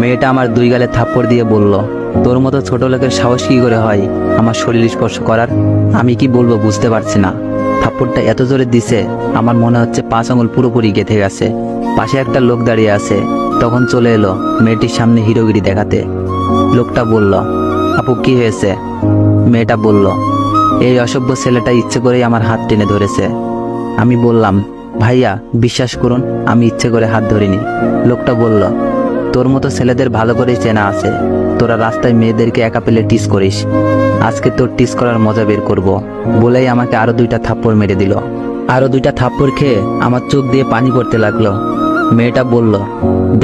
মেয়েটা আমার দুই গালে থাপ্পড় দিয়ে বলল, তোর মতো ছোট লোকের সাহস কি করে হয় আমার শরীর স্পর্শ করার? আমি কি বলবো বুঝতে পারছি না। থাপ্পড়টা এত জোরে দিছে আমার মনে হচ্ছে 5 আঙুল পুরোপুরি গেঁথে গেছে। পাশে একটা লোক দাঁড়িয়ে আছে। তখন চলে এলো মেয়েটির সামনে হিরোগিরি দেখাতে। লোকটা বলল, আপু কি হয়েছে? মেয়েটা বলল, এই অসভ্য ছেলেটা ইচ্ছে করেই আমার হাত টেনে ধরেছে। আমি বললাম, ভাইয়া বিশ্বাস করুন আমি ইচ্ছে করে হাত ধরিনি। লোকটা বলল, তোর মতো ছেলেদের ভালো করেই চেনা আছে। তোরা রাস্তায় মেয়েদেরকে একা পেলে টিস করিস। আজকে তোর টিস করার মজা বের করব। বলেই আমাকে আরো 2টা থাপ্পড় মেরে দিল। আরো 2টা থাপ্পড় খেয়ে আমার চোখ দিয়ে পানি পড়তে লাগলো। মেয়েটা বলল,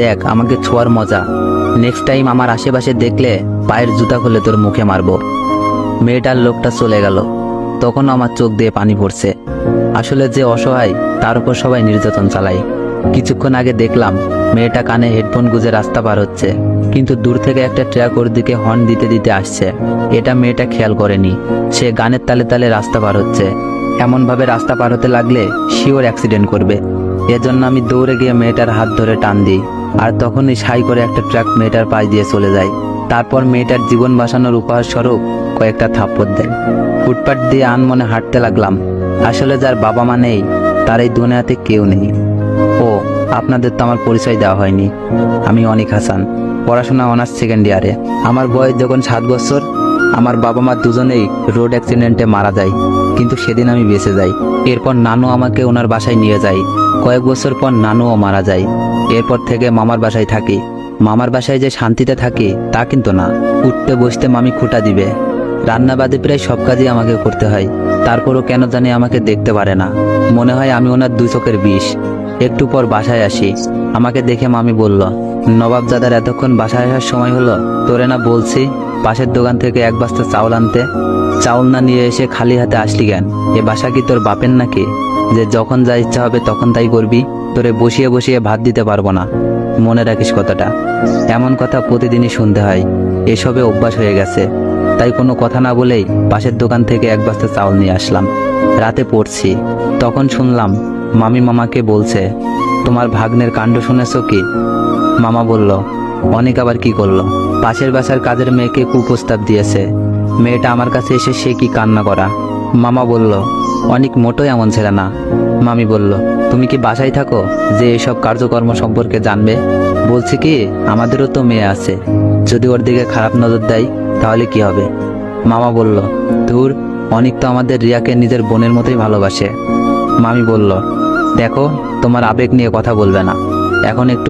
দেখ আমাকে ছোঁয়ার মজা। নেক্সট টাইম আমার আশেপাশে দেখলে পায়ের জুতা খুলে তোর মুখে মারবো। মেয়েটার লোকটা চলে গেল। তখন আমার চোখ দিয়ে পানি পড়ছে। আসলে যে অসহায় তার উপর সবাই নির্যাতন চালায়। কিছুক্ষণ আগে দেখলাম মেয়েটা কানে হেডফোন গুঁজে রাস্তা পার হচ্ছে, কিন্তু দূর থেকে একটা ট্রাক ওর দিকে হর্ন দিতে দিতে আসছে। এটা মেয়েটা খেয়াল করেনি। সে গানের তালে তালে রাস্তা পার হচ্ছে। এমনভাবে রাস্তা পার হতে লাগলে শিওর অ্যাক্সিডেন্ট করবে। এজন্য আমি দৌড়ে গিয়ে মেয়েটার হাত ধরে টান দিই। আর তখনই সাই করে একটা ট্রাক মেয়েটার পাশ দিয়ে চলে যায়। তারপর মেয়েটার জীবন বাঁচানোর উপহার স্বরূপ কয়েকটা থাপ্পড় দেয়। ফুটপাত দিয়ে আনমনে হাঁটতে লাগলাম। আসলে যার বাবা মা নেই তার এই দুনিয়াতে কেউ নেই। ও আপনাদের তো আমার পরিচয় দেওয়া হয়নি। আমি অনিক হাসান, পড়াশোনা অনার্স সেকেন্ড ইয়ারে। আমার বয়স যখন 7 বছর, আমার বাবা মা দুজনেই রোড অ্যাক্সিডেন্টে মারা যায়, কিন্তু সেদিন আমি বেঁচে যাই। এরপর নানু আমাকে ওনার বাসায় নিয়ে যায়। কয়েক বছর পর নানুও মারা যায়। এরপর থেকে মামার বাসায় থাকি। মামার বাসায় যে শান্তিতে থাকি তা কিন্তু না। উঠতে বসতে মামি খুঁটা দিবে। রান্না বাদে প্রায় সব কাজই আমাকে করতে হয়। তারপরও কেন জানি আমাকে দেখতে পারে না। মনে হয় আমি ওনার 2 চোখের বিষ। একটু পর বাসায় আসি। আমাকে দেখে মামি বলল, নবাবজাদার এতক্ষণ বাসায় আসার সময় হলো? তোরে না বলছি পাশের দোকান থেকে 1 বস্তা চাউল আনতে? চাউল না নিয়ে এসে খালি হাতে আসলি কেন? এ বাসা কি তোর বাপের নাকি যে যখন যা ইচ্ছা হবে তখন তাই করবি? তোরে বসিয়ে বসিয়ে ভাত দিতে পারবো না। মনে রাখিস কথাটা। এমন কথা প্রতিদিনই শুনতে হয়। এসবে অভ্যাস হয়ে গেছে। তাই কোনো কথা না বলেই পাশের দোকান থেকে 1 বস্তা চাউল নিয়ে আসলাম। রাতে পড়ছি, তখন শুনলাম মামি মামাকে বলছে, তোমার ভাগ্নের কাণ্ড শুনেছো কি? মামা বলল, অনেক আবার কি করলো? পাশের বাসার কাজের মেয়েকে কুপ্রস্তাব দিয়েছে। মেয়েটা আমার কাছে এসে সে কি কান্না করা। মামা বলল, অনেক মোটোই এমন ছেলে না। মামি বলল, তুমি কি বাসায় থাকো যে এসব কার্যকর্ম সম্পর্কে জানবে? বলছি কি, আমাদেরও তো মেয়ে আছে। যদি ওর দিকে খারাপ নজর দেয় তাহলে কি হবে? মামা বলল, ধুর, অনেক তো আমাদের রিয়াকে নিজের বোনের মতোই ভালোবাসে। মামি বলল, দেখো তোমার আবেগ নিয়ে কথা বলবে না, এখন একটু